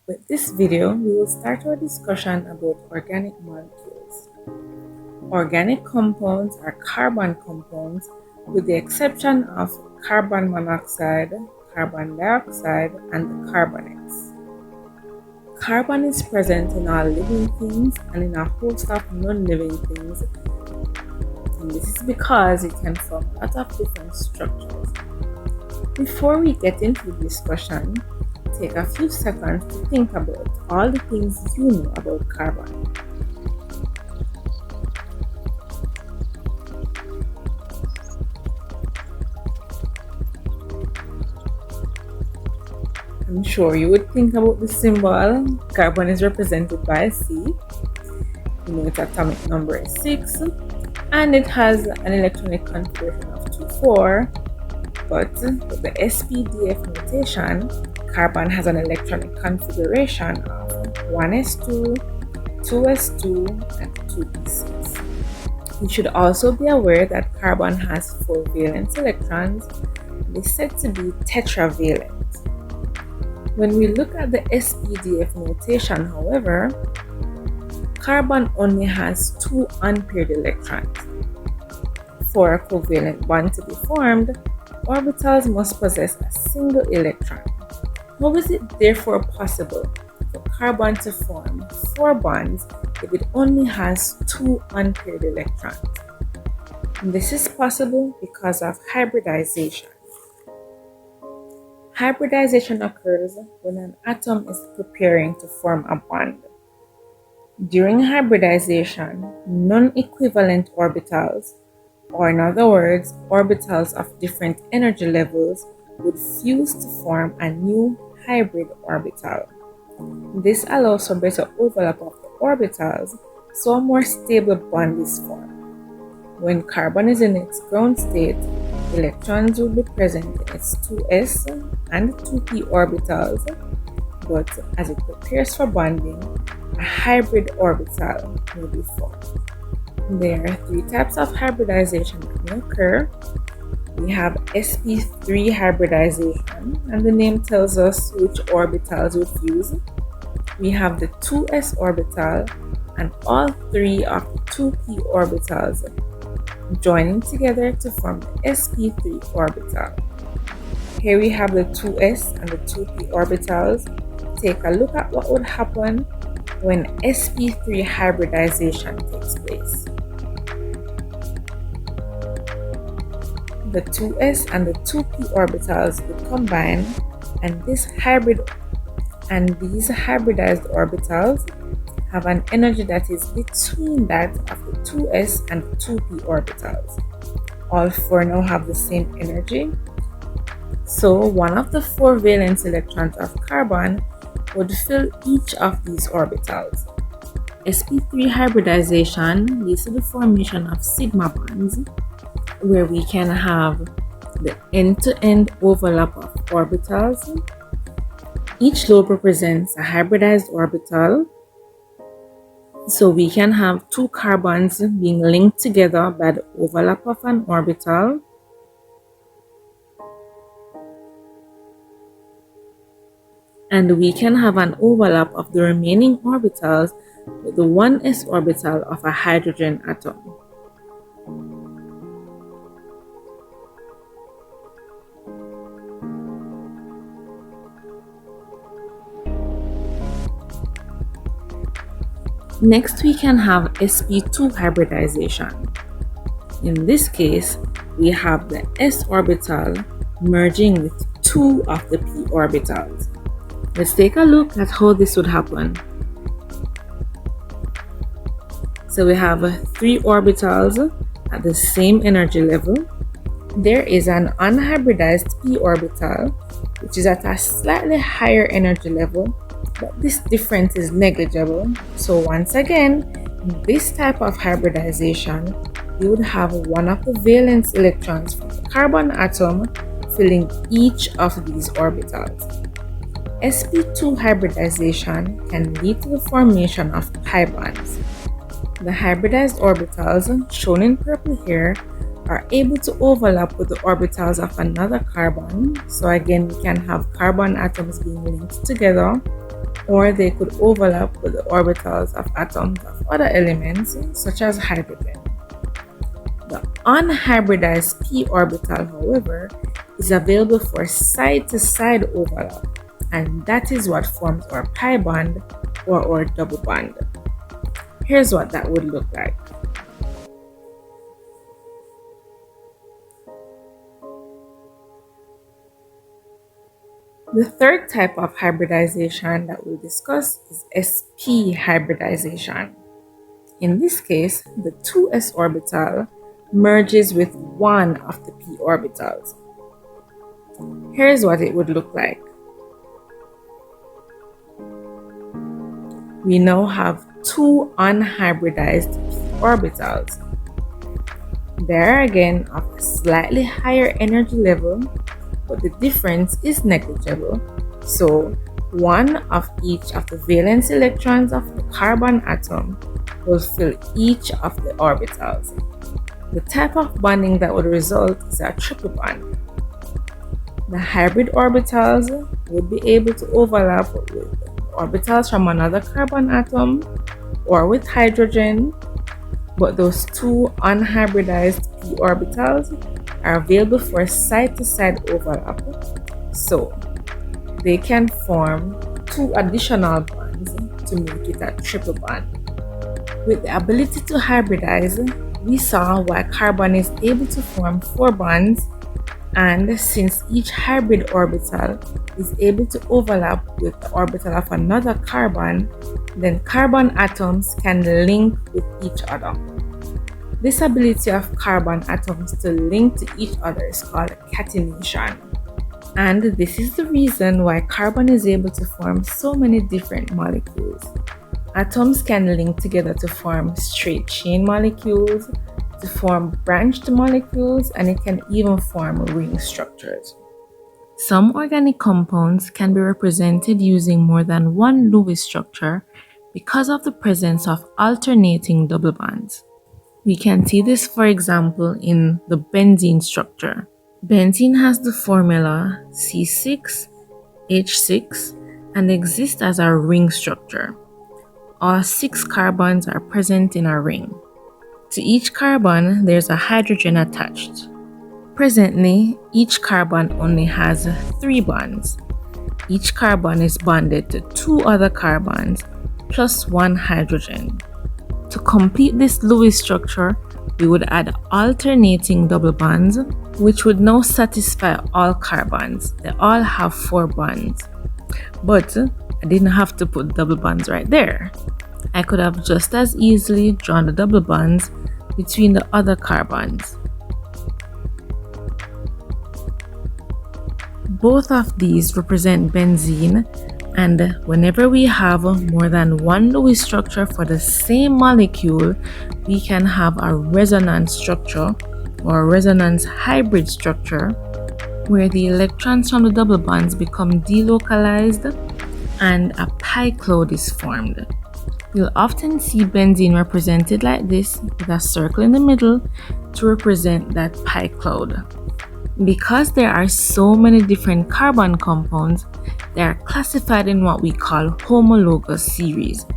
With this video, we will start our discussion about organic molecules. Organic compounds are carbon compounds with the exception of carbon monoxide, carbon dioxide, and the carbonates. Carbon is present in all living things and in a host of non-living things, and this is because it can form a lot of different structures. Before we get into the discussion, take a few seconds to think about all the things you know about carbon. I'm sure you would think about the symbol. Carbon is represented by a C. You know its atomic number is 6, and it has an electronic configuration of 2,4. But with the SPDF notation, carbon has an electronic configuration of 1s2, 2s2, and 2p6. You should also be aware that carbon has 4 valence electrons and is said to be tetravalent. When we look at the SPDF notation, however, carbon only has 2 unpaired electrons. For a covalent bond to be formed, orbitals must possess a single electron. How is it therefore possible for carbon to form 4 bonds if it only has 2 unpaired electrons? And this is possible because of hybridization. Hybridization occurs when an atom is preparing to form a bond. During hybridization, non-equivalent orbitals, or in other words, orbitals of different energy levels, would fuse to form a new hybrid orbital. This allows for better overlap of the orbitals, so a more stable bond is formed. When carbon is in its ground state, electrons will be present in its 2s and 2p orbitals, but as it prepares for bonding, a hybrid orbital will be formed. There are 3 types of hybridization that may occur. We have Sp2 hybridization, and the name tells us which orbitals will fuse. We have the 2s orbital and all 3 of the 2p orbitals joining together to form the Sp3 orbital. Here we have the 2s and the 2p orbitals. Take a look at what would happen when Sp3 hybridization takes place. The 2s and the 2p orbitals will combine, and these hybridized orbitals have an energy that is between that of the 2s and 2p orbitals. All 4 now have the same energy, so one of the 4 valence electrons of carbon would fill each of these orbitals. Sp3 hybridization leads to the formation of sigma bonds, where we can have the end-to-end overlap of orbitals. Each lobe represents a hybridized orbital, so we can have 2 carbons being linked together by the overlap of an orbital. And we can have an overlap of the remaining orbitals with the 1s orbital of a hydrogen atom. Next, we can have Sp2 hybridization. In this case, we have the s orbital merging with 2 of the p orbitals. Let's take a look at how this would happen. So we have 3 orbitals at the same energy level. There is an unhybridized p orbital, which is at a slightly higher energy level, but this difference is negligible. So once again, in this type of hybridization, you would have one of the valence electrons from the carbon atom filling each of these orbitals. Sp2 hybridization can lead to the formation of pi bonds. The hybridized orbitals, shown in purple here, are able to overlap with the orbitals of another carbon. So again, we can have carbon atoms being linked together. or they could overlap with the orbitals of atoms of other elements, such as hydrogen. The unhybridized p orbital, however, is available for side-to-side overlap, and that is what forms our pi bond or our double bond. Here's what that would look like. The third type of hybridization that we'll discuss is sp hybridization. In this case, the 2s orbital merges with one of the p orbitals. Here's what it would look like. We now have two unhybridized p orbitals. They are again of a slightly higher energy level, but the difference is negligible, so one of each of the valence electrons of the carbon atom will fill each of the orbitals. The type of bonding that would result is a triple bond. The hybrid orbitals would be able to overlap with orbitals from another carbon atom or with hydrogen, but those two unhybridized p orbitals are available for side-to-side overlap, so they can form two additional bonds to make it a triple bond. With the ability to hybridize, we saw why carbon is able to form 4 bonds, and since each hybrid orbital is able to overlap with the orbital of another carbon, then carbon atoms can link with each other. This ability of carbon atoms to link to each other is called catenation. And this is the reason why carbon is able to form so many different molecules. Atoms can link together to form straight chain molecules, to form branched molecules, and it can even form ring structures. Some organic compounds can be represented using more than one Lewis structure because of the presence of alternating double bonds. We can see this, for example, in the benzene structure. Benzene has the formula C6H6 and exists as a ring structure. All 6 carbons are present in a ring. To each carbon, there's a hydrogen attached. Presently, each carbon only has 3 bonds. Each carbon is bonded to 2 other carbons plus 1 hydrogen. To complete this Lewis structure, we would add alternating double bonds, which would now satisfy all carbons. They all have 4 bonds. But I didn't have to put double bonds right there. I could have just as easily drawn the double bonds between the other carbons. Both of these represent benzene, and whenever we have more than one Lewis structure for the same molecule, we can have a resonance structure or a resonance hybrid structure where the electrons from the double bonds become delocalized and a pi cloud is formed. You'll often see benzene represented like this with a circle in the middle to represent that pi cloud. Because there are so many different carbon compounds, they are classified in what we call homologous series.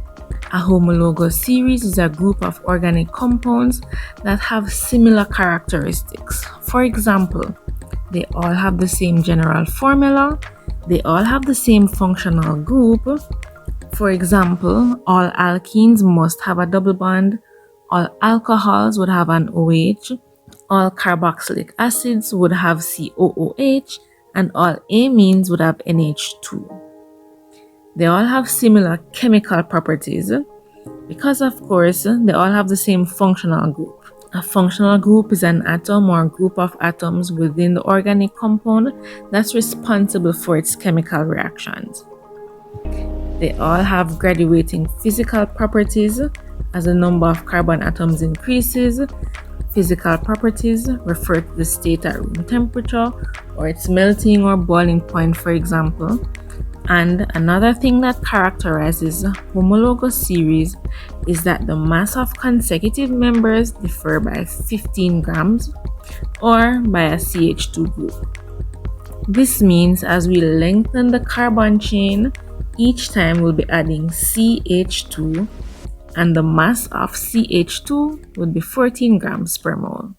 A homologous series is a group of organic compounds that have similar characteristics. For example, they all have the same general formula, they all have the same functional group. For example, all alkenes must have a double bond, all alcohols would have an OH, all carboxylic acids would have COOH, and all amines would have NH2. They all have similar chemical properties because, of course, they all have the same functional group. A functional group is an atom or group of atoms within the organic compound that's responsible for its chemical reactions. They all have graduating physical properties. As the number of carbon atoms increases, physical properties refer to the state at room temperature or its melting or boiling point, for example. And another thing that characterizes homologous series is that the mass of consecutive members differ by 15 grams or by a CH2 group. This means as we lengthen the carbon chain, each time we'll be adding CH2, and the mass of CH2 would be 14 grams per mole.